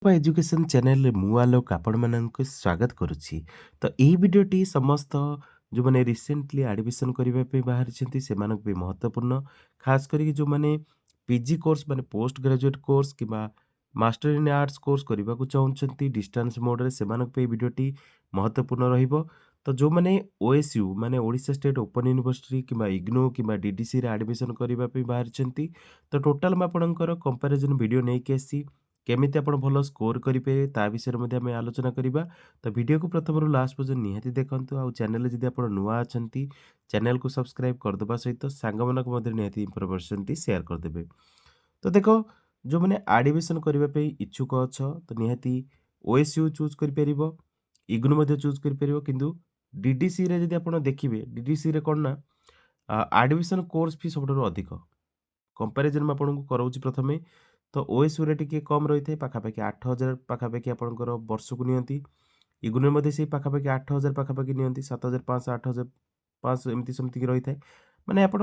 ଅଳ୍ପ ଏଜୁକେସନ୍ ଚ୍ୟାନେଲରେ ମୁଁ ଆଲୋକ ଆପଣମାନଙ୍କୁ ସ୍ୱାଗତ କରୁଛି। ତ ଏହି ଭିଡ଼ିଓଟି ସମସ୍ତ ଯେଉଁମାନେ ରିସେଣ୍ଟଲି ଆଡ଼ମିସନ୍ କରିବା ପାଇଁ ବାହାରିଛନ୍ତି ସେମାନଙ୍କ ପାଇଁ ମହତ୍ତ୍ୱପୂର୍ଣ୍ଣ। ଖାସ୍ କରିକି ଯେଉଁମାନେ ପିଜି କୋର୍ସ ମାନେ ପୋଷ୍ଟ ଗ୍ରାଜୁଏଟ୍ କୋର୍ସ କିମ୍ବା ମାଷ୍ଟର ଇନ୍ ଆର୍ଟ୍ସ କୋର୍ସ କରିବାକୁ ଚାହୁଁଛନ୍ତି ଡିଷ୍ଟାନ୍ସ ମୋଡ଼ରେ ସେମାନଙ୍କ ପାଇଁ ଭିଡ଼ିଓଟି ମହତ୍ତ୍ୱପୂର୍ଣ୍ଣ ରହିବ। ତ ଯେଉଁମାନେ ଓଏସ୍ୟୁ ମାନେ ଓଡ଼ିଶା ଷ୍ଟେଟ୍ ଓପନ୍ ୟୁନିଭର୍ସିଟି କିମ୍ବା ଇଗ୍ନୋ କିମ୍ବା ଡିଡିସିରେ ଆଡ଼ମିସନ୍ କରିବା ପାଇଁ ବାହାରିଛନ୍ତି ତ ଟୋଟାଲ୍ ମୁଁ ଆପଣଙ୍କର କମ୍ପାରିଜନ୍ ଭିଡ଼ିଓ ନେଇକି ଆସିଛି। କେମିତି ଆପଣ ଭଲ ସ୍କୋର କରିପାରିବେ ତା ବିଷୟରେ ମଧ୍ୟ ଆମେ ଆଲୋଚନା କରିବା। ତ ଭିଡ଼ିଓକୁ ପ୍ରଥମରୁ ଲାଷ୍ଟ ପର୍ଯ୍ୟନ୍ତ ନିହାତି ଦେଖନ୍ତୁ। ଆଉ ଚ୍ୟାନେଲରେ ଯଦି ଆପଣ ନୂଆ ଅଛନ୍ତି ଚ୍ୟାନେଲକୁ ସବସ୍କ୍ରାଇବ୍ କରିଦେବା ସହିତ ସାଙ୍ଗମାନଙ୍କ ମଧ୍ୟରେ ନିହାତି ଇନଫର୍ମେସନ୍‌ଟି ସେୟାର କରିଦେବେ। ତ ଦେଖ ଯେଉଁମାନେ ଆଡ଼ମିସନ୍ କରିବା ପାଇଁ ଇଚ୍ଛୁକ ଅଛ ତ ନିହାତି ଓଏସ୍ୟୁ ଚୁଜ୍ କରିପାରିବ, ଇଗ୍ନୋ ମଧ୍ୟ ଚୁଜ୍ କରିପାରିବ। କିନ୍ତୁ ଡିଡିସିରେ ଯଦି ଆପଣ ଦେଖିବେ ଡିଡିସିରେ କ'ଣ ନା ଆଡ଼ମିସନ୍ କୋର୍ସ ଫି ସବୁଠାରୁ ଅଧିକ। କମ୍ପାରିଜନ୍ ମୁଁ ଆପଣଙ୍କୁ କରଉଛି ପ୍ରଥମେ। ତ ଓଏସ୍ୟୁରେ ଟିକେ କମ୍ ରହିଥାଏ, ପାଖାପାଖି 8,000 ପାଖାପାଖି ଆପଣଙ୍କର ବର୍ଷକୁ ନିଅନ୍ତି। ଇଗ୍ନୋରେ ମଧ୍ୟ ସେଇ ପାଖାପାଖି 8,000 ପାଖାପାଖି ନିଅନ୍ତି, 7,500 8,500 ଏମିତି ସମଥିଙ୍ଗ ରହିଥାଏ। ମାନେ ଆପଣ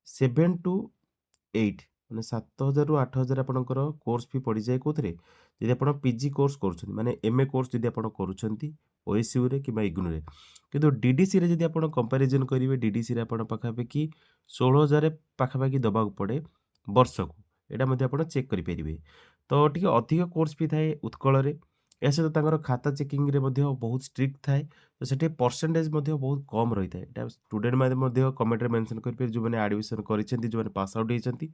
7 ଟୁ 8 ମାନେ 7,000 ରୁ 8,000 ଆପଣଙ୍କର କୋର୍ସ ଫି ପଡ଼ିଯାଏ କୋଉଥିରେ? ଯଦି ଆପଣ ପିଜି କୋର୍ସ କରୁଛନ୍ତି ମାନେ ଏମ୍ଏ କୋର୍ସ ଯଦି ଆପଣ କରୁଛନ୍ତି ଓଏସ୍ୟୁରେ କିମ୍ବା ଇଗ୍ନୋରେ। କିନ୍ତୁ ଡିଡିସିରେ ଯଦି ଆପଣ କମ୍ପାରିଜନ୍ କରିବେ ଡିଡିସିରେ ଆପଣ ପାଖାପାଖି 16,000 ପାଖାପାଖି ଦେବାକୁ ପଡ଼େ ବର୍ଷକୁ। ଏଇଟା ମଧ୍ୟ ଆପଣ ଚେକ୍ କରିପାରିବେ। ତ ଟିକେ ଅଧିକ କୋର୍ସ ଫି ଥାଏ ଉତ୍କଳରେ। ଏହା ସହିତ ତାଙ୍କର ଖାତା ଚେକିଂରେ ମଧ୍ୟ ବହୁତ ଷ୍ଟ୍ରିକ୍ଟ ଥାଏ। ତ ସେଠି ପରସେଣ୍ଟେଜ୍ ମଧ୍ୟ ବହୁତ କମ୍ ରହିଥାଏ। ଏଇଟା ଷ୍ଟୁଡେଣ୍ଟମାନେ ମଧ୍ୟ କମେଣ୍ଟରେ ମେନସନ୍ କରିପାରିବେ ଯେଉଁମାନେ ଆଡ଼ମିସନ୍ କରିଛନ୍ତି, ଯେଉଁମାନେ ପାସ୍ ଆଉଟ୍ ହେଇଛନ୍ତି।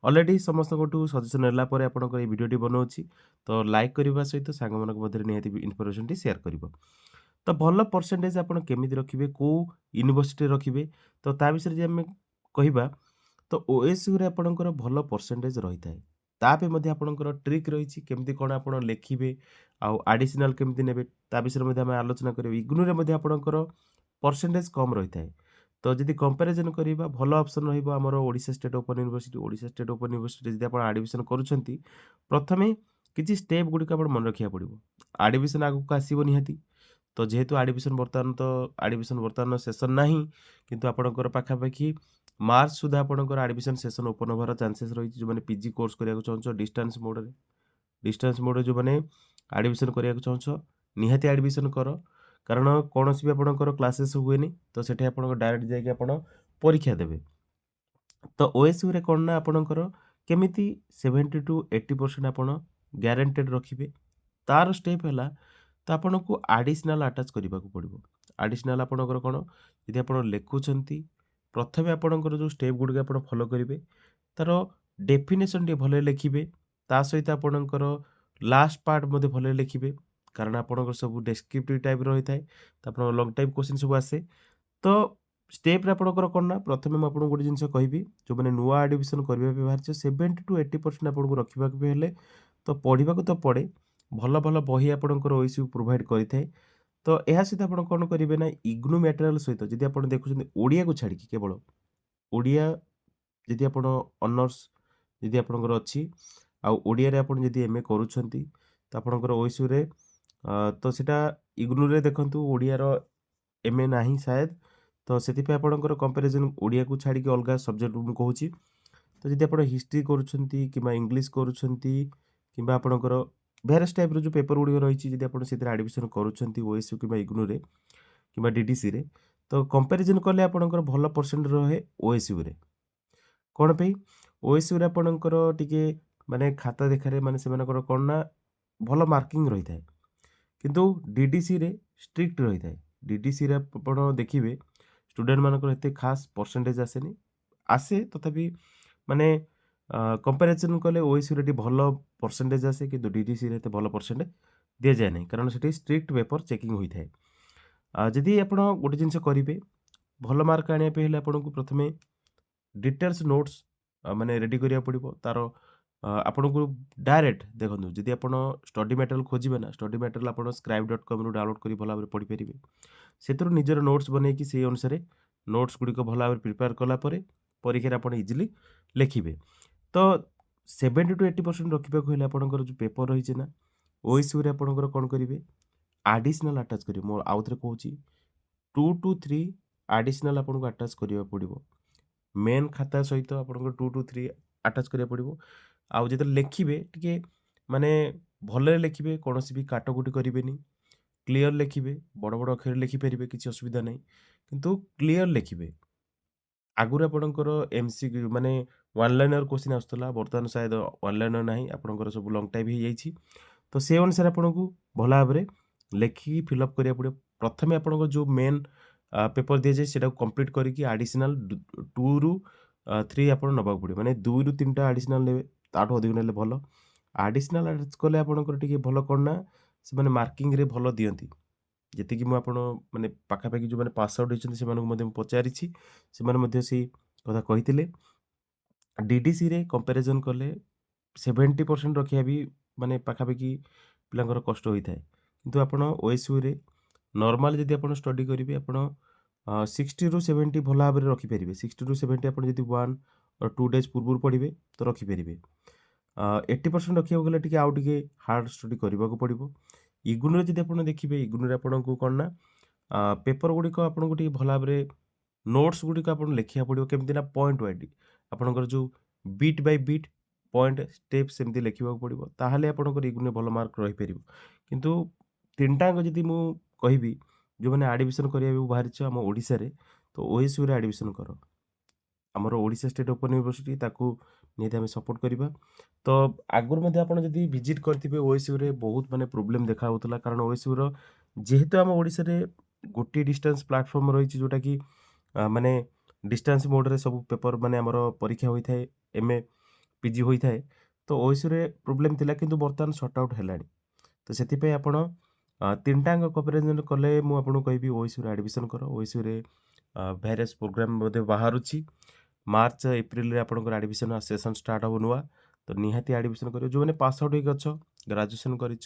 ଅଲରେଡି ସମସ୍ତଙ୍କଠୁ ସଜେସନ୍ ନେଲା ପରେ ଆପଣଙ୍କର ଏଇ ଭିଡ଼ିଓଟି ବନଉଛି। ତ ଲାଇକ୍ କରିବା ସହିତ ସାଙ୍ଗମାନଙ୍କ ମଧ୍ୟରେ ନିହାତି ଇନଫର୍ମେସନ୍‌ଟି ସେୟାର କରିବ। ତ ଭଲ ପରସେଣ୍ଟେଜ୍ ଆପଣ କେମିତି ରଖିବେ, କୋଉ ୟୁନିଭର୍ସିଟିରେ ରଖିବେ, ତ ତା ବିଷୟରେ ଯଦି ଆମେ କହିବା ତ ଓଏସ୍ୟୁରେ ଆପଣଙ୍କର ଭଲ ପରସେଣ୍ଟେଜ୍ ରହିଥାଏ। ତା ପାଇଁ ମଧ୍ୟ ଆପଣଙ୍କର ଟ୍ରିକ୍ ରହିଛି କେମିତି କ'ଣ ଆପଣ ଲେଖିବେ ଆଉ ଆଡ଼ିସନାଲ୍ କେମିତି ନେବେ ତା ବିଷୟରେ ମଧ୍ୟ ଆମେ ଆଲୋଚନା କରିବା। ଇଗ୍ନୋରେ ମଧ୍ୟ ଆପଣଙ୍କର ପରସେଣ୍ଟେଜ୍ କମ୍ ରହିଥାଏ। ତ ଯଦି କମ୍ପାରିଜନ୍ କରିବା ଭଲ ଅପସନ୍ ରହିବ ଆମର Odisha state open university. Odisha state open ୟୁନିଭର୍ସିଟିରେ ଯଦି ଆପଣ ଆଡ଼ମିସନ୍ କରୁଛନ୍ତି, ପ୍ରଥମେ କିଛି ଷ୍ଟେପ୍ ଗୁଡ଼ିକ ଆପଣ ମନେ ରଖିବାକୁ ପଡ଼ିବ। ଆଡ଼ମିସନ୍ ଆଗକୁ ଆସିବ ନିହାତି। ତ ଯେହେତୁ ଆଡ଼ମିସନ୍ ବର୍ତ୍ତମାନ ସେସନ୍ ନାହିଁ, କିନ୍ତୁ ଆପଣଙ୍କର ପାଖାପାଖି ମାର୍ଚ୍ଚ ସୁଦ୍ଧା ଆପଣଙ୍କର ଆଡ଼ମିସନ୍ ସେସନ୍ ଓପନ୍ ହେବାର ଚାନ୍ସେସ୍ ରହିଛି। ଯେଉଁମାନେ ପିଜି କୋର୍ସ କରିବାକୁ ଚାହୁଁଛ ଡିଷ୍ଟାନ୍ସ ମୋଡ଼ରେ ଯେଉଁମାନେ ଆଡ଼ମିସନ୍ କରିବାକୁ ଚାହୁଁଛ ନିହାତି ଆଡ଼ମିସନ୍ କର। କାରଣ କୌଣସି ବି ଆପଣଙ୍କର କ୍ଲାସେସ୍ ହୁଏନି। ତ ସେଠି ଆପଣଙ୍କ ଡାଇରେକ୍ଟ ଯାଇକି ଆପଣ ପରୀକ୍ଷା ଦେବେ। ତ ଓଏସ୍ୟୁରେ କ'ଣ ନା ଆପଣଙ୍କର କେମିତି 70 ଟୁ 80% ଆପଣ ଗ୍ୟାରେଣ୍ଟେଡ୍ ରଖିବେ। ତାର ଷ୍ଟେପ୍ ହେଲା ତ ଆପଣଙ୍କୁ ଆଡ଼ିସନାଲ୍ ଆଟାଚ୍ କରିବାକୁ ପଡ଼ିବ। ଆଡ଼ିସନାଲ୍ ଆପଣଙ୍କର କ'ଣ? ଯଦି ଆପଣ ଲେଖୁଛନ୍ତି, ପ୍ରଥମେ ଆପଣଙ୍କର ଯେଉଁ ଷ୍ଟେପ୍ ଗୁଡ଼ିକ ଆପଣ ଫଲୋ କରିବେ, ତାର ଡେଫିନେସନ୍ ଟିକେ ଭଲରେ ଲେଖିବେ। ତା ସହିତ ଆପଣଙ୍କର ଲାଷ୍ଟ ପାର୍ଟ ମଧ୍ୟ ଭଲରେ ଲେଖିବେ। କାରଣ ଆପଣଙ୍କର ସବୁ ଡେସ୍କ୍ରିପ୍ଟିଭ୍ ଟାଇପ୍‌ର ରହିଥାଏ। ତ ଆପଣଙ୍କ ଲଙ୍ଗ୍ ଟାଇପ୍ କୋଶ୍ଚିନ୍ ସବୁ ଆସେ। ତ ଷ୍ଟେପ୍‌ରେ ଆପଣଙ୍କର କ'ଣ ନା ପ୍ରଥମେ ମୁଁ ଆପଣଙ୍କୁ ଗୋଟେ ଜିନିଷ କହିବି, ଯେଉଁମାନେ ନୂଆ ଆଡ଼ମିସନ୍ କରିବା ପାଇଁ ବାହାରିଛ 70 ଟୁ 80% ଆପଣଙ୍କୁ ରଖିବାକୁ ବି ହେଲେ ତ ପଢ଼ିବାକୁ ତ ପଡ଼େ। ଭଲ ଭଲ ବହି ଆପଣଙ୍କର ଓଏସ୍ୟୁ ପ୍ରୋଭାଇଡ୍ କରିଥାଏ। ତ ଏହା ସହିତ ଆପଣ କ'ଣ କରିବେ ନା ଇଗ୍ନୋ ମ୍ୟାଟେରିଆଲ୍ ସହିତ ଯଦି ଆପଣ ଦେଖୁଛନ୍ତି ଓଡ଼ିଆକୁ ଛାଡ଼ିକି କେବଳ ଓଡ଼ିଆ ଯଦି ଆପଣ ଅନର୍ସ ଯଦି ଆପଣଙ୍କର ଅଛି ଆଉ ଓଡ଼ିଆରେ ଆପଣ ଯଦି ଏମ୍ଏ କରୁଛନ୍ତି ତ ଆପଣଙ୍କର ଓଏସ୍ୟୁରେ ତ ସେଇଟା ଇଗ୍ନୋରେ ଦେଖନ୍ତୁ ଓଡ଼ିଆର ଏମ୍ଏ ନାହିଁ ସାୟଦ। ତ ସେଥିପାଇଁ ଆପଣଙ୍କର କମ୍ପାରିଜନ୍ ଓଡ଼ିଆକୁ ଛାଡ଼ିକି ଅଲଗା ସବଜେକ୍ଟ ମୁଁ କହୁଛି। ତ ଯଦି ଆପଣ ହିଷ୍ଟ୍ରି କରୁଛନ୍ତି କିମ୍ବା ଇଂଲିଶ କରୁଛନ୍ତି କିମ୍ବା ଆପଣଙ୍କର ଭେରିୟସ୍ ଟାଇପ୍‌ର ଯେଉଁ ପେପର୍ ଗୁଡ଼ିକ ରହିଛି ଯଦି ଆପଣ ସେଥିରେ ଆଡ଼ମିସନ୍ କରୁଛନ୍ତି ଓଏସ୍ୟୁ କିମ୍ବା ଇଗ୍ନୋରେ କିମ୍ବା ଡିଡିସିରେ ତ କମ୍ପାରିଜନ୍ କଲେ ଆପଣଙ୍କର ଭଲ ପରସେଣ୍ଟ ରହେ ଓଏସ୍ୟୁରେ। କ'ଣ ପାଇଁ? ଓଏସ୍ୟୁରେ ଆପଣଙ୍କର ଟିକେ ମାନେ ଖାତା ଦେଖାରେ ମାନେ ସେମାନଙ୍କର କ'ଣ ନା ଭଲ ମାର୍କିଂ ରହିଥାଏ। କିନ୍ତୁ ଡିଡିସିରେ ଷ୍ଟ୍ରିକ୍ଟ ରହିଥାଏ। ଡିଡିସିରେ ଆପଣ ଦେଖିବେ ଷ୍ଟୁଡେଣ୍ଟମାନଙ୍କର ଏତେ ଖାସ୍ ପରସେଣ୍ଟେଜ୍ ଆସେନି। ଆସେ ତଥାପି ମାନେ କମ୍ପାରିଜନ୍ କଲେ ଓଏସ୍ୟୁରେ ଟିକେ ଭଲ ପରସେଣ୍ଟେଜ୍ ଆସେ କିନ୍ତୁ ଡିଡିସିରେ ଏତେ ଭଲ ପରସେଣ୍ଟ ଦିଆଯାଏ ନାହିଁ। କାରଣ ସେଠି ଷ୍ଟ୍ରିକ୍ଟ ପେପର୍ ଚେକିଂ ହୋଇଥାଏ। ଯଦି ଆପଣ ଗୋଟେ ଜିନିଷ କରିବେ, ଭଲ ମାର୍କ ଆଣିବା ପାଇଁ ହେଲେ ଆପଣଙ୍କୁ ପ୍ରଥମେ ଡିଟେଲ୍ସ ନୋଟ୍ସ ମାନେ ରେଡ଼ି କରିବାକୁ ପଡ଼ିବ। ତାର ଆପଣଙ୍କୁ ଡାଇରେକ୍ଟ ଦେଖନ୍ତୁ ଯଦି ଆପଣ ଷ୍ଟଡି ମ୍ୟାଟେରିଆଲ୍ ଖୋଜିବେ ନା, ଷ୍ଟଡି ମ୍ୟାଟେରିଆଲ୍ ଆପଣ scribe.comରୁ ଡାଉନଲୋଡ୍ କରି ଭଲ ଭାବରେ ପଢ଼ିପାରିବେ। ସେଥିରୁ ନିଜର ନୋଟ୍ସ ବନେଇକି ସେଇ ଅନୁସାରେ ନୋଟ୍ସ ଗୁଡ଼ିକ ଭଲ ଭାବରେ ପ୍ରିପେୟାର କଲା ପରେ ପରୀକ୍ଷାରେ ଆପଣ ଇଜିଲି ଲେଖିବେ। ତ 70 ଟୁ 80% ରଖିବାକୁ ହେଲେ ଆପଣଙ୍କର ଯେଉଁ ପେପର୍ ରହିଛି ନା, ଓଏସ୍ୟୁରେ ଆପଣଙ୍କର କ'ଣ କରିବେ? ଆଡ଼ିସନାଲ୍ ଆଟାଚ୍ କରିବେ। ମୁଁ ଆଉଥରେ କହୁଛି 2 ଟୁ 3 ଆଡ଼ିସନାଲ୍ ଆପଣଙ୍କୁ ଆଟାଚ୍ କରିବାକୁ ପଡ଼ିବ। ମେନ୍ ଖାତା ସହିତ ଆପଣଙ୍କର 2 ଟୁ 3 ଆଟାଚ୍ କରିବାକୁ ପଡ଼ିବ। ଆଉ ଯେତେବେଳେ ଲେଖିବେ ଟିକେ ମାନେ ଭଲରେ ଲେଖିବେ, କୌଣସି ବି କାଟକୁଟି କରିବେନି। କ୍ଲିୟର ଲେଖିବେ, ବଡ଼ ବଡ଼ ଅକ୍ଷରରେ ଲେଖିପାରିବେ, କିଛି ଅସୁବିଧା ନାହିଁ। କିନ୍ତୁ କ୍ଲିୟର ଲେଖିବେ। ଆଗରୁ ଆପଣଙ୍କର ଏମସିକ୍ୟୁ ମାନେ ୱାନ୍ ଲାଇନର କ୍ୱେଶ୍ଚିନ୍ ଆସୁଥିଲା। ବର୍ତ୍ତମାନ ସାୟଦ ୱାନ୍ ଲାଇନର ନାହିଁ। ଆପଣଙ୍କର ସବୁ ଲଙ୍ଗ ଟାଇପ୍ ହେଇଯାଇଛି। ତ ସେ ଅନୁସାରେ ଆପଣଙ୍କୁ ଭଲ ଭାବରେ ଲେଖିକି ଫିଲ୍ଅପ୍ କରିବାକୁ ପଡ଼ିବ। ପ୍ରଥମେ ଆପଣଙ୍କ ଯୋଉ ମେନ୍ ପେପର ଦିଆଯାଏ ସେଟାକୁ କମ୍ପ୍ଲିଟ୍ କରିକି ଆଡ଼ିସନାଲ 2 ରୁ 3 ଆପଣ ନବାକୁ ପଡ଼ିବ। ମାନେ 2 ରୁ 3ଟା ଆଡ଼ିସନାଲ ନେବେ, ତାଠୁ ଅଧିକ ନେଲେ ଭଲ। ଆଡ଼ିସନାଲ ଆଡ୍ କଲେ ଆପଣଙ୍କର ଟିକେ ଭଲ କ'ଣ ନା ସେମାନେ ମାର୍କିଂରେ ଭଲ ଦିଅନ୍ତି। ଯେତିକି ମୁଁ ଆପଣ ମାନେ ପାଖାପାଖି ଯୋଉମାନେ ପାସ୍ ଆଉଟ୍ ହେଇଛନ୍ତି ସେମାନଙ୍କୁ ମଧ୍ୟ ମୁଁ ପଚାରିଛି। ସେମାନେ ମଧ୍ୟ ସେଇ କଥା କହିଥିଲେ। ଡିଡିସିରେ କମ୍ପାରିଜନ୍ କଲେ 70% ରଖିବା ବି ମାନେ ପାଖାପାଖି ପିଲାଙ୍କର କଷ୍ଟ ହୋଇଥାଏ। କିନ୍ତୁ ଆପଣ ଓଏସୟୁରେ ନର୍ମାଲ ଯଦି ଆପଣ ଷ୍ଟଡି କରିବେ ଆପଣ 60 ରୁ 70 ଭଲ ଭାବରେ ରଖିପାରିବେ। 60 ରୁ 70 ଆପଣ ଯଦି 1 or 2 ଡେଜ୍ ପୂର୍ବରୁ ପଢ଼ିବେ ତ ରଖିପାରିବେ। 80% ରଖିବାକୁ ଗଲେ ଟିକେ ଆଉ ଟିକେ ହାର୍ଡ ଷ୍ଟଡି କରିବାକୁ ପଡ଼ିବ। ଇଗ୍ନୋରେ ଯଦି ଆପଣ ଦେଖିବେ, ଇଗ୍ନୋରେ ଆପଣଙ୍କୁ କ'ଣ ନା ପେପର ଗୁଡ଼ିକ ଆପଣଙ୍କୁ ଟିକେ ଭଲ ଭାବରେ ନୋଟ୍ସ ଗୁଡ଼ିକ ଆପଣଙ୍କୁ ଲେଖିବାକୁ ପଡ଼ିବ କେମିତି ନା ପଏଣ୍ଟ ୱାଇଜ୍। ଆପଣଙ୍କର ଯୋଉ bit by bit, point, step ସେମିତି ଲେଖିବାକୁ ପଡ଼ିବ। ତାହେଲେ ଆପଣଙ୍କର ଇଗ୍ନୋରେ ଭଲ ମାର୍କ ରହିପାରିବ। କିନ୍ତୁ 3ଟା ଯାକ ଯଦି ମୁଁ କହିବି, ଯୋଉମାନେ ଆଡମିସନ୍ କରିବାକୁ ବାହାରିଛ ଆମ ଓଡ଼ିଶାରେ, ତ ଓଏସୟୁରେ ଆଡମିସନ୍ କର। ଆମର ଓଡ଼ିଶା ଷ୍ଟେଟ୍ ଓପନ୍ ୟୁନିଭର୍ସିଟି, ତାକୁ ନିହାତି ଆମେ ସପୋର୍ଟ କରିବା। ତ ଆଗରୁ ମଧ୍ୟ ଆପଣ ଯଦି ଭିଜିଟ୍ କରିଥିବେ ଓଏସୟୁରେ ବହୁତ ମାନେ ପ୍ରୋବ୍ଲେମ୍ ଦେଖା ହେଉଥିଲା। କାରଣ ଓଏସୟୁର ଯେହେତୁ ଆମ ଓଡ଼ିଶାରେ ଗୋଟିଏ ଡିଷ୍ଟାନ୍ସ ପ୍ଲାଟଫର୍ମ ରହିଛି ଯୋଉଟାକି ମାନେ ଡିଷ୍ଟାନ୍ସ ମୋଡ଼ରେ ସବୁ ପେପର ମାନେ ଆମର ପରୀକ୍ଷା ହୋଇଥାଏ, ଏମଏ, ପିଜି ହୋଇଥାଏ। ତ ଓଏସୟୁରେ ପ୍ରୋବ୍ଲେମ୍ ଥିଲା, କିନ୍ତୁ ବର୍ତ୍ତମାନ ସର୍ଟ ଆଉଟ୍ ହେଲାଣି। ତ ସେଥିପାଇଁ ଆପଣ 3ଟା ଯାକ କମ୍ପାରିଜନ୍ କଲେ ମୁଁ ଆପଣଙ୍କୁ କହିବି ଓଏସୟୁରେ ଆଡମିସନ୍ କର। ଓଏସୟୁରେ ଭେରିୟସ୍ ପ୍ରୋଗ୍ରାମ୍ ମଧ୍ୟ ବାହାରୁଛି। ମାର୍ଚ୍ଚ, ଏପ୍ରିଲରେ ଆପଣଙ୍କର ଆଡମିସନ୍ ସେସନ୍ ଷ୍ଟାର୍ଟ ହେବ ନୂଆ। ତ ନିହାତି ଆଡମିସନ୍ କରିବ। ଯୋଉମାନେ ପାସ୍ ଆଉଟ୍ ହେଇକି ଅଛ, ଗ୍ରାଜୁଏସନ୍ କରିଛ,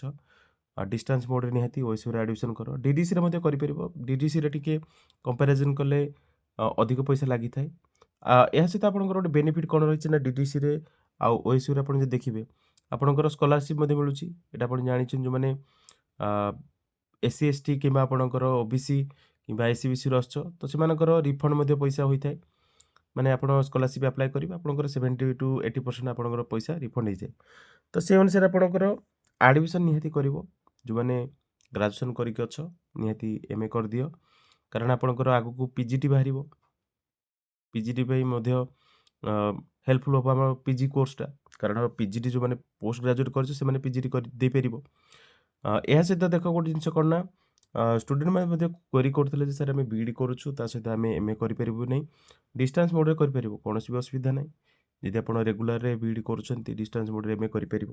ଡିଷ୍ଟାନ୍ସ ମୋଡ଼ରେ ନିହାତି ଓଏସୟୁରେ ଆଡମିସନ୍ କର। ଡିଡିସିରେ ମଧ୍ୟ କରିପାରିବ। ଡିଡିସିରେ ଟିକେ କମ୍ପାରିଜନ୍ କଲେ ଅଧିକ ପଇସା ଲାଗିଥାଏ। ଏହା ସହିତ ଆପଣଙ୍କର ଗୋଟେ ବେନିଫିଟ୍ କ'ଣ ରହିଛି ନା ଡିଡିସିରେ ଆଉ ଓଏସୟୁରେ ଆପଣ ଯଦି ଦେଖିବେ, ଆପଣଙ୍କର ସ୍କଲାରସିପ୍ ମଧ୍ୟ ମିଳୁଛି। ଏଇଟା ଆପଣ ଜାଣିଛନ୍ତି ଯୋଉମାନେ ଆ ଏସସି, ଏସଟି କିମ୍ବା ଆପଣଙ୍କର ଓବିସି କିମ୍ବା ଏସସି-ବିସିରୁ ଆସୁଛ, ତ ସେମାନଙ୍କର ରିଫଣ୍ଡ ମଧ୍ୟ ପଇସା ହୋଇଥାଏ। ମାନେ ଆପଣ ସ୍କଲାରସିପ୍ ଆପ୍ଲାଏ କରିବେ, ଆପଣଙ୍କର 70 to 80% ଆପଣଙ୍କର ପଇସା ରିଫଣ୍ଡ ହେଇଯାଏ। ତ ସେ ଅନୁସାରେ ଆପଣଙ୍କର ଆଡମିସନ୍ ନିହାତି କରିବ। ଯୋଉମାନେ ଗ୍ରାଜୁଏସନ୍ କରିକି ଅଛ, ନିହାତି ଏମଏ କରିଦିଅ। କାରଣ ଆପଣଙ୍କର ଆଗକୁ ପିଜିଟି ବାହାରିବ। ପିଜିଟି ପାଇଁ ମଧ୍ୟ ହେଲ୍ପଫୁଲ୍ ହେବ ଆମର ପିଜି କୋର୍ସଟା। କାରଣ ପିଜିଟି ଯୋଉମାନେ ପୋଷ୍ଟ ଗ୍ରାଜୁଏଟ୍ କରିଛ ସେମାନେ ପିଜିଟି କରି ଦେଇପାରିବ। ଏହା ସହିତ ଦେଖ ଗୋଟେ ଜିନିଷ କ'ଣ ନା ଷ୍ଟୁଡେଣ୍ଟମାନେ ମଧ୍ୟ କ୍ୱେରି କରୁଥିଲେ ଯେ ସାର୍ ଆମେ ବିଇଡି କରୁଛୁ, ତା ସହିତ ଆମେ ଏମଏ କରିପାରିବୁ ନାହିଁ। ଡିଷ୍ଟାନ୍ସ ମୋଡ଼ରେ କରିପାରିବ, କୌଣସି ବି ଅସୁବିଧା ନାହିଁ। ଯଦି ଆପଣ ରେଗୁଲାରରେ ବିଇଡି କରୁଛନ୍ତି, ଡିଷ୍ଟାନ୍ସ ମୋଡ଼ରେ ଏମଏ କରିପାରିବ।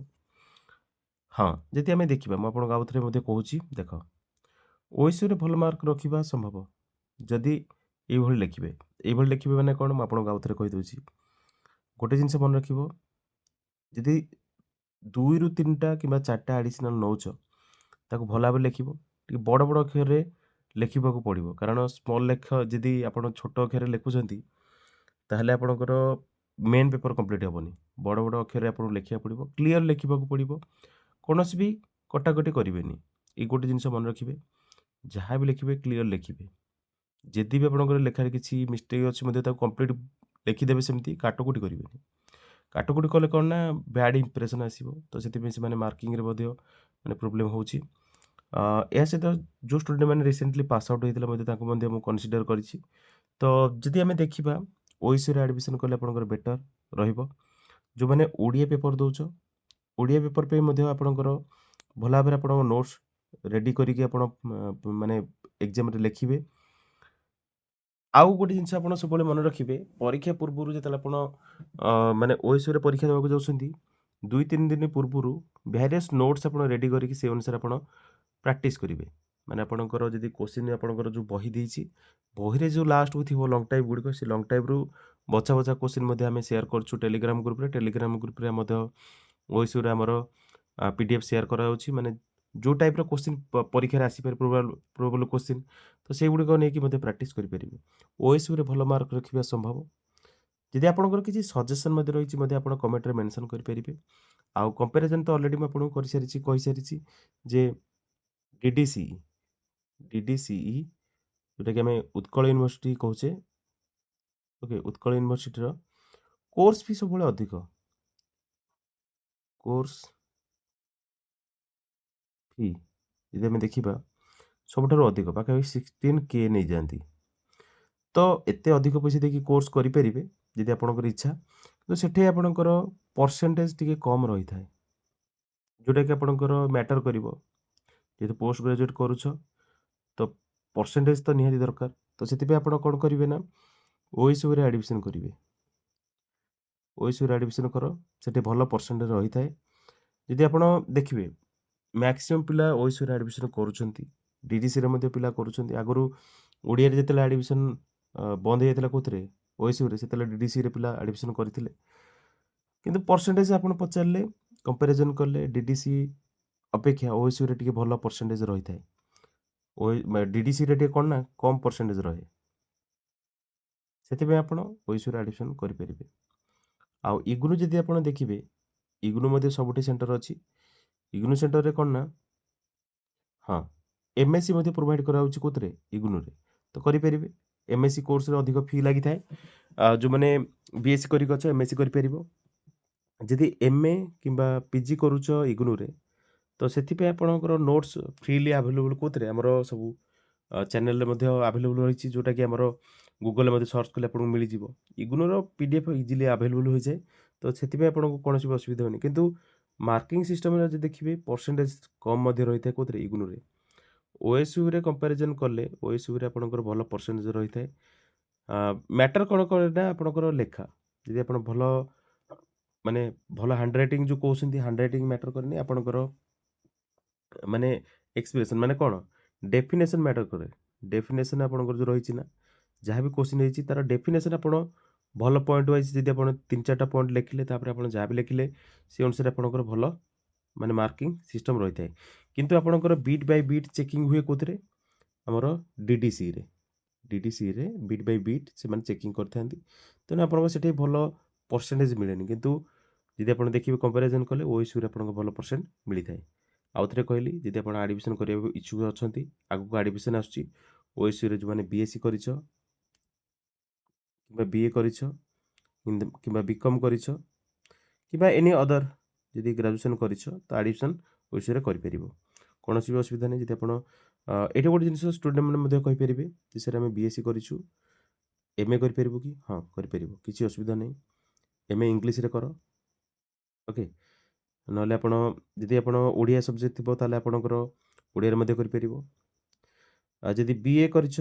ହଁ, ଯଦି ଆମେ ଦେଖିବା, ମୁଁ ଆପଣଙ୍କୁ ଆଉ ଥରେ ମଧ୍ୟ କହୁଛି, ଦେଖ ଓଏସୟୁରେ ଭଲ ମାର୍କ ରଖିବା ସମ୍ଭବ ଯଦି ଏଇଭଳି ଲେଖିବେ। ଏଇଭଳି ଲେଖିବେ ମାନେ କ'ଣ, ମୁଁ ଆପଣଙ୍କୁ ଆଉ ଥରେ କହିଦେଉଛି। ଗୋଟେ ଜିନିଷ ମନେ ରଖିବ, ଯଦି 2 ରୁ 3ଟା କିମ୍ବା 4ଟା ଆଡ଼ିସନାଲ୍ ନେଉଛ, ତାକୁ ଭଲ ଭାବରେ ଲେଖିବ। ଟିକେ ବଡ଼ ବଡ଼ ଅକ୍ଷରରେ ଲେଖିବାକୁ ପଡ଼ିବ। କାରଣ ସ୍ମଲ୍ ଯଦି ଆପଣ ଛୋଟ ଅକ୍ଷରରେ ଲେଖୁଛନ୍ତି, ତାହେଲେ ଆପଣଙ୍କର ମେନ୍ ପେପର କମ୍ପ୍ଲିଟ୍ ହେବନି। ବଡ଼ ବଡ଼ ଅକ୍ଷରରେ ଆପଣଙ୍କୁ ଲେଖିବାକୁ ପଡ଼ିବ, କ୍ଲିୟର ଲେଖିବାକୁ ପଡ଼ିବ। କୌଣସି ବି କଟାକଟି କରିବେନି। ଏଇ ଗୋଟେ ଜିନିଷ ମନେ ରଖିବେ, ଯାହା ବି ଲେଖିବେ କ୍ଲିୟର ଲେଖିବେ। ଯଦି ବି ଆପଣଙ୍କର ଲେଖାରେ କିଛି ମିଷ୍ଟେକ୍ ଅଛି ମଧ୍ୟ ତାକୁ କମ୍ପ୍ଲିଟ୍ ଲେଖିଦେବେ, ସେମିତି କାଟକୁଟି କରିବେନି। କାଟକୁଟି କଲେ କ'ଣ ନା ବ୍ୟାଡ୍ ଇମ୍ପ୍ରେସନ୍ ଆସିବ। ତ ସେଥିପାଇଁ ସେମାନେ ମାର୍କିଂରେ ମଧ୍ୟ ମାନେ ପ୍ରୋବ୍ଲେମ୍ ହେଉଛି। ଏହା ସହିତ ଯେଉଁ ଷ୍ଟୁଡେଣ୍ଟମାନେ ରିସେଣ୍ଟଲି ପାସ୍ ଆଉଟ୍ ହେଇଥିଲେ ମଧ୍ୟ ତାଙ୍କୁ ମଧ୍ୟ ମୁଁ କନସିଡର କରିଛି। ତ ଯଦି ଆମେ ଦେଖିବା ଓଏସୟୁରେ ଆଡମିସନ୍ କଲେ ଆପଣଙ୍କର ବେଟର୍ ରହିବ। ଯୋଉମାନେ ଓଡ଼ିଆ ପେପର ଦେଉଛ, ଓଡ଼ିଆ ପେପର ପାଇଁ ମଧ୍ୟ ଆପଣଙ୍କର ଭଲ ଭାବରେ ଆପଣଙ୍କ ନୋଟ୍ସ ରେଡ଼ି କରିକି ଆପଣ ମାନେ ଏକ୍ଜାମରେ ଲେଖିବେ। ଆଉ ଗୋଟେ ଜିନିଷ ଆପଣ ସବୁବେଳେ ମନେ ରଖିବେ, ପରୀକ୍ଷା ପୂର୍ବରୁ ଯେତେବେଳେ ଆପଣ ମାନେ ଓଏସୟୁରେ ପରୀକ୍ଷା ଦେବାକୁ ଯାଉଛନ୍ତି, 2-3 ଦିନ ପୂର୍ବରୁ ଭେରିୟସ୍ ନୋଟ୍ସ ଆପଣ ରେଡ଼ି କରିକି ସେଇ ଅନୁସାରେ ଆପଣ ପ୍ରାକ୍ଟିସ୍ କରିବେ। ମାନେ ଆପଣଙ୍କର ଯଦି କୋଶ୍ଚିନ୍ ଆପଣଙ୍କର ଯୋଉ ବହି ଦେଇଛି, ବହିରେ ଯୋଉ ଲାଷ୍ଟକୁ ଥିବ ଲଙ୍ଗ ଟାଇପ୍ ଗୁଡ଼ିକ, ସେ ଲଙ୍ଗ ଟାଇପ୍‌ରୁ ବଛା ବଛା କୋଶ୍ଚିନ୍ ମଧ୍ୟ ଆମେ ସେୟାର କରୁଛୁ ଟେଲିଗ୍ରାମ ଗ୍ରୁପ୍‌ରେ। ଟେଲିଗ୍ରାମ ଗ୍ରୁପ୍‌ରେ ମଧ୍ୟ ଓଏସୟୁରେ ଆମର ପିଡିଏଫ୍ ସେୟାର କରାଯାଉଛି। ମାନେ ଯୋଉ ଟାଇପ୍‌ର କୋଶ୍ଚିନ୍ ପରୀକ୍ଷାରେ ଆସିପାରେ, ପ୍ରୋବାବଲ୍ କୋଶ୍ଚିନ୍, ତ ସେଇଗୁଡ଼ିକ ନେଇକି ମଧ୍ୟ ପ୍ରାକ୍ଟିସ୍ କରିପାରିବେ। ଓଏସୟୁରେ ଭଲ ମାର୍କ ରଖିବା ସମ୍ଭବ। ଯଦି ଆପଣଙ୍କର କିଛି ସଜେସନ୍ ମଧ୍ୟ ରହିଛି ମଧ୍ୟ ଆପଣ କମେଣ୍ଟରେ ମେନସନ୍ କରିପାରିବେ। ଆଉ କମ୍ପାରିଜନ୍ ତ ଅଲରେଡି ମୁଁ ଆପଣଙ୍କୁ କରିସାରିଛି, କହିସାରିଛି ଯେ ଡିଡିସିଇ, ଡିଡିସିଇ ଯୋଉଟାକି ଆମେ ଉତ୍କଳ ୟୁନିଭର୍ସିଟି କହୁଛେ, ଓକେ, ଉତ୍କଳ ୟୁନିଭର୍ସିଟିର କୋର୍ସ ଫି ସବୁବେଳେ ଅଧିକ। କୋର୍ସ ଫି ଯଦି ଆମେ ଦେଖିବା ସବୁଠାରୁ ଅଧିକ ପାଖାପାଖି 16K ନେଇଯାଆନ୍ତି। ତ ଏତେ ଅଧିକ ପଇସା ଦେଇକି କୋର୍ସ କରିପାରିବେ ଯଦି ଆପଣଙ୍କର ଇଚ୍ଛା। କିନ୍ତୁ ସେଠି ଆପଣଙ୍କର ପରସେଣ୍ଟେଜ ଟିକେ କମ୍ ରହିଥାଏ। ଯୋଉଟାକି ଆପଣଙ୍କର ମ୍ୟାଟର କରିବ। ଯେହେତୁ ପୋଷ୍ଟ ଗ୍ରାଜୁଏଟ୍ କରୁଛ ତ ପରସେଣ୍ଟେଜ ତ ନିହାତି ଦରକାର। ତ ସେଥିପାଇଁ ଆପଣ କଣ କରିବେ ନା ଓଏସିୟୁରେ ଆଡମିସନ କରିବେ। ଓଏସିୟୁରେ ଆଡମିସନ କର ସେଠି ଭଲ ପରସେଣ୍ଟେଜ ରହିଥାଏ। ଯଦି ଆପଣ ଦେଖିବେ ମ୍ୟାକ୍ସିମମ୍ ପିଲା ଓଏସିୟୁରେ ଆଡମିସନ କରୁଛନ୍ତି। ଡିଡିସିରେ ମଧ୍ୟ ପିଲା କରୁଛନ୍ତି। ଆଗରୁ ଓଡ଼ିଆରେ ଯେତେବେଳେ ଆଡମିସନ ବନ୍ଦ ହେଇଯାଇଥିଲା କୋଉଥିରେ ଓଏସିୟୁରେ ସେତେବେଳେ ଡିଡିସିରେ ପିଲା ଆଡମିସନ କରିଥିଲେ। କିନ୍ତୁ ପରସେଣ୍ଟେଜ ଆପଣ ପଚାରିଲେ କମ୍ପାରିଜନ କଲେ ଡିଡିସି ଅପେକ୍ଷା ଓଏସିୟୁରେ ଟିକେ ଭଲ ପରସେଣ୍ଟେଜ ରହିଥାଏ। ଡିଡିସିରେ ଟିକେ କଣ ନା କମ୍ ପରସେଣ୍ଟେଜ ରହେ। ସେଥିପାଇଁ ଆପଣ ଓଏସିୟୁରେ ଆଡମିସନ କରିପାରିବେ। ଆଉ ଇଗ୍ନୁ ଯଦି ଆପଣ ଦେଖିବେ ଇଗ୍ନୁ ମଧ୍ୟ ସବୁଠି ସେଣ୍ଟର ଅଛି। ଇଗ୍ନୁ ସେଣ୍ଟରରେ କଣ ନା ହଁ ଏମଏସସି ମଧ୍ୟ ପ୍ରୋଭାଇଡ କରାଯାଉଛି କୋଉଥିରେ ଇଗ୍ନୁରେ ତ କରିପାରିବେ। ଏମଏସସି କୋର୍ସରେ ଅଧିକ ଫି ଲାଗିଥାଏ। ଯୋଉମାନେ ବିଏସସି କରିକି ଅଛ ଏମଏସସି କରିପାରିବ। ଯଦି ଏମଏ କିମ୍ବା ପିଜି କରୁଛ ଇଗ୍ନୁରେ ତ ସେଥିପାଇଁ ଆପଣଙ୍କର ନୋଟ୍ସ ଫ୍ରିଲି ଆଭେଲେବୁଲ୍ କୋଉଥିରେ ଆମର ସବୁ ଚ୍ୟାନେଲରେ ମଧ୍ୟ ଆଭେଲେବୁଲ୍ ରହିଛି ଯୋଉଟାକି ଆମର ଗୁଗଲରେ ମଧ୍ୟ ସର୍ଚ୍ଚ କଲେ ଆପଣଙ୍କୁ ମିଳିଯିବ। ଇଗ୍ନୁର ପିଡିଏଫ୍ ଇଜିଲି ଆଭେଲେବୁଲ୍ ହୋଇଯାଏ। ତ ସେଥିପାଇଁ ଆପଣଙ୍କୁ କୌଣସି ବି ଅସୁବିଧା ହେଉନି। କିନ୍ତୁ ମାର୍କିଂ ସିଷ୍ଟମରେ ଯଦି ଦେଖିବେ ପରସେଣ୍ଟେଜ କମ୍ ମଧ୍ୟ ରହିଥାଏ କୋଉଥିରେ ଇଗ୍ନୁରେ। ଓଏସିୟୁରେ କମ୍ପାରିଜନ କଲେ ଓଏସିୟୁରେ ଆପଣଙ୍କର ଭଲ ପରସେଣ୍ଟେଜ ରହିଥାଏ। ମ୍ୟାଟର କ'ଣ କରେ ନା ଆପଣଙ୍କର ଲେଖା। ଯଦି ଆପଣ ଭଲ ମାନେ ଭଲ ହ୍ୟାଣ୍ଡରାଇଟିଂ ଯୋଉ କହୁଛନ୍ତି ହ୍ୟାଣ୍ଡରାଇଟିଂ ମ୍ୟାଟର କରେନି ଆପଣଙ୍କର ମାନେ ଏକ୍ସପ୍ରେସନ ମାନେ କ'ଣ ଡେଫିନେସନ ମ୍ୟାଟର କରେ। ଡେଫିନେସନ ଆପଣଙ୍କର ଯୋଉ ରହିଛି ନା ଯାହା ବି କୋଶ୍ଚିନ୍ ହେଇଛି ତାର ଡେଫିନେସନ ଆପଣ ଭଲ ପଏଣ୍ଟ ୱାଇଜ ଯଦି ଆପଣ 3-4ଟା ପଏଣ୍ଟ ଲେଖିଲେ ତାପରେ ଆପଣ ଯାହା ବି ଲେଖିଲେ ସେ ଅନୁସାରେ ଆପଣଙ୍କର ଭଲ ମାନେ ମାର୍କିଂ ସିଷ୍ଟମ ରହିଥାଏ। କିନ୍ତୁ ଆପଣଙ୍କର ବିଟ୍ ବାଇ ବିଟ୍ ଚେକିଂ ହୁଏ କୋଉଥିରେ ଆମର ଡିଡିସିରେ। ଡିଡିସିରେ ବିଟ୍ ବାଇ ବିଟ୍ ସେମାନେ ଚେକିଂ କରିଥାନ୍ତି। ତେଣୁ ଆପଣଙ୍କ ସେଠି ଭଲ ପରସେଣ୍ଟେଜ ମିଳେନି। କିନ୍ତୁ ଯଦି ଆପଣ ଦେଖିବେ କମ୍ପାରିଜନ କଲେ ଓଏସିୟୁରେ ଆପଣଙ୍କ ଭଲ ପରସେଣ୍ଟ ମିଳିଥାଏ। ଆଉ ଥରେ କହିଲି ଯଦି ଆପଣ ଆଡମିସନ କରିବାକୁ ଇଚ୍ଛୁକ ଅଛନ୍ତି ଆଗକୁ ଆଡମିସନ ଆସୁଛି ଓଏସିୟୁରେ ଯୋଉମାନେ ବିଏସସି କରିଛ କିମ୍ବା ବିଏ କରିଛ କିମ୍ବା ବିକମ୍ କରିଛ କିମ୍ବା ଏନି ଅଦର ଯଦି ଗ୍ରାଜୁଏସନ୍ କରିଛ ତ ଆଡମିସନ୍ ଓଏସିୟୁରେ କରିପାରିବ। କୌଣସି ବି ଅସୁବିଧା ନାହିଁ। ଯଦି ଆପଣ ଏଇଠି ଗୋଟେ ଜିନିଷ ଷ୍ଟୁଡେଣ୍ଟ ମାନେ ମଧ୍ୟ କହିପାରିବେ ଯେ ସାର୍ ଆମେ ବିଏସସି କରିଛୁ ଏମଏ କରିପାରିବୁ କି ହଁ କରିପାରିବ କିଛି ଅସୁବିଧା ନାହିଁ। ଏମଏ ଇଂଲିଶରେ କର ଓକେ। ନହେଲେ ଆପଣ ଯଦି ଆପଣ ଓଡ଼ିଆ ସବଜେକ୍ଟ ଥିବ ତାହେଲେ ଆପଣଙ୍କର ଓଡ଼ିଆରେ ମଧ୍ୟ କରିପାରିବ। ଆଉ ଯଦି ବିଏ କରିଛ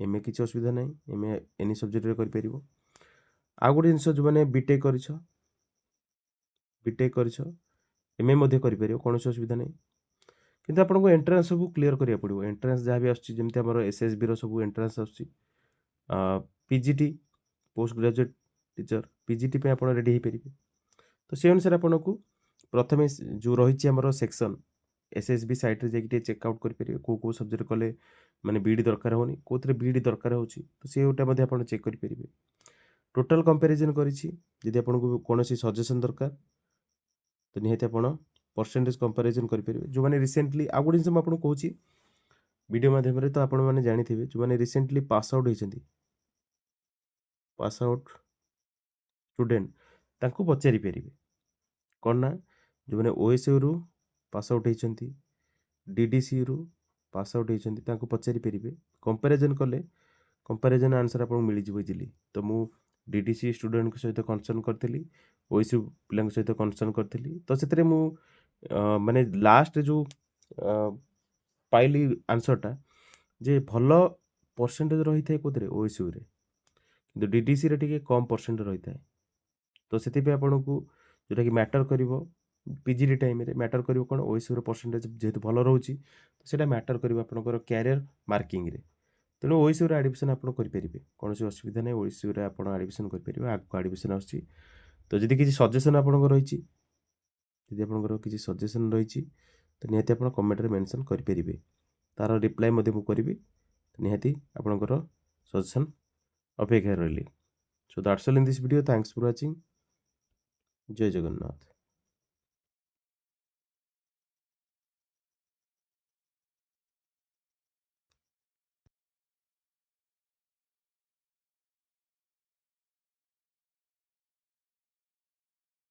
ଏମଏ କିଛି ଅସୁବିଧା ନାହିଁ ଏମଏ ଏନି ସବଜେକ୍ଟରେ କରିପାରିବ। ଆଉ ଗୋଟେ ଜିନିଷ ଯୋଉମାନେ ବିଟେକ୍ କରିଛ ଏମଏ ମଧ୍ୟ କରିପାରିବ କୌଣସି ଅସୁବିଧା ନାହିଁ। କିନ୍ତୁ ଆପଣଙ୍କୁ ଏଣ୍ଟ୍ରାନ୍ସ ସବୁ କ୍ଲିୟର କରିବାକୁ ପଡ଼ିବ। ଏଣ୍ଟ୍ରାନ୍ସ ଯାହା ବି ଆସୁଛି ଯେମିତି ଆମର ଏସ୍ଏସବିର ସବୁ ଏଣ୍ଟ୍ରାନ୍ସ ଆସୁଛି। PGT post graduate teacher PGT ପାଇଁ ଆପଣ ରେଡ଼ି ହେଇପାରିବେ। ତ ସେ ଅନୁସାରେ ଆପଣଙ୍କୁ ପ୍ରଥମେ ଯୋଉ ରହିଛି ଆମର ସେକ୍ସନ ଏସ୍ଏସବି ସାଇଟ୍ରେ ଯାଇକି ଟିକେ ଚେକ୍ଆଉଟ୍ କରିପାରିବେ କୋଉ ସବଜେକ୍ଟ କଲେ ମାନେ ବିଇଡ଼ି ଦରକାର ହେଉନି କୋଉଥିରେ ବିଇଡ଼ି ଦରକାର ହେଉଛି ତ ସେଇଟା ମଧ୍ୟ ଆପଣ ଚେକ୍ କରିପାରିବେ। ଟୋଟାଲ କମ୍ପାରିଜନ କରିଛି ଯଦି ଆପଣଙ୍କୁ କୌଣସି ସଜେସନ ଦରକାର ତ ନିହାତି ଆପଣ ପରସେଣ୍ଟେଜ କମ୍ପାରିଜନ କରିପାରିବେ। ଯୋଉମାନେ ରିସେଣ୍ଟଲି ଆଉ ଗୋଟେ ଜିନିଷ ମୁଁ ଆପଣଙ୍କୁ କହୁଛି ଭିଡ଼ିଓ ମାଧ୍ୟମରେ ତ ଆପଣମାନେ ଜାଣିଥିବେ ଯୋଉମାନେ ରିସେଣ୍ଟଲି ପାସ୍ ଆଉଟ୍ ହେଇଛନ୍ତି ପାସ୍ ଆଉଟ୍ ଷ୍ଟୁଡେଣ୍ଟ ତାଙ୍କୁ ପଚାରି ପାରିବେ କ'ଣ ନା ଯୋଉମାନେ ଓଏସିୟୁରୁ ପାସ୍ ଆଉଟ୍ ହେଇଛନ୍ତି ଡିଡିସିରୁ ପାସ୍ ଆଉଟ୍ ହେଇଛନ୍ତି ତାଙ୍କୁ ପଚାରି ପାରିବେ। କମ୍ପାରିଜନ କଲେ କମ୍ପାରିଜନ ଆନ୍ସର ଆପଣଙ୍କୁ ମିଳିଯିବ ଇଜିଲି। ତ ମୁଁ ଡିଡିସି ଷ୍ଟୁଡେଣ୍ଟଙ୍କ ସହିତ କନସର୍ନ କରିଥିଲି ଓଏସିୟୁ ପିଲାଙ୍କ ସହିତ କନସର୍ନ କରିଥିଲି ତ ସେଥିରେ ମୁଁ ମାନେ ଲାଷ୍ଟ ଯୋଉ ପାଇଲି ଆନ୍ସରଟା ଯେ ଭଲ ପରସେଣ୍ଟେଜ ରହିଥାଏ କୋଉଥିରେ ଓଏସିୟୁରେ କିନ୍ତୁ ଡିଡିସିରେ ଟିକେ କମ୍ ପରସେଣ୍ଟ ରହିଥାଏ। ତ ସେଥିପାଇଁ ଆପଣଙ୍କୁ ଯୋଉଟାକି ମ୍ୟାଟର କରିବ ପିଜିଡି ଟାଇମରେ ମ୍ୟାଟର କରିବ କ'ଣ ଓଏସିୟୁର ପରସେଣ୍ଟେଜ ଯେହେତୁ ଭଲ ରହୁଛି ତ ସେଇଟା ମ୍ୟାଟର କରିବ ଆପଣଙ୍କର କ୍ୟାରିୟର ମାର୍କିଂରେ। ତେଣୁ ଓଏସିୟୁରେ ଆଡମିସନ ଆପଣ କରିପାରିବେ କୌଣସି ଅସୁବିଧା ନାହିଁ। ଓଏସିୟୁରେ ଆପଣ ଆଡମିସନ କରିପାରିବେ ଆଗକୁ ଆଡମିସନ ଆସୁଛି। ତ ଯଦି କିଛି ସଜେସନ ଆପଣଙ୍କର ରହିଛି ତ ନିହାତି ଆପଣ କମେଣ୍ଟରେ ମେନସନ୍ କରିପାରିବେ। ତାର ରିପ୍ଲାଏ ମଧ୍ୟ ମୁଁ କରିବି। ନିହାତି ଆପଣଙ୍କର ସଜେସନ୍ ଅପେକ୍ଷାରେ ରହିଲି। So that's all in this video. Thanks for watching. ଜୟ ଜଗନ୍ନାଥ।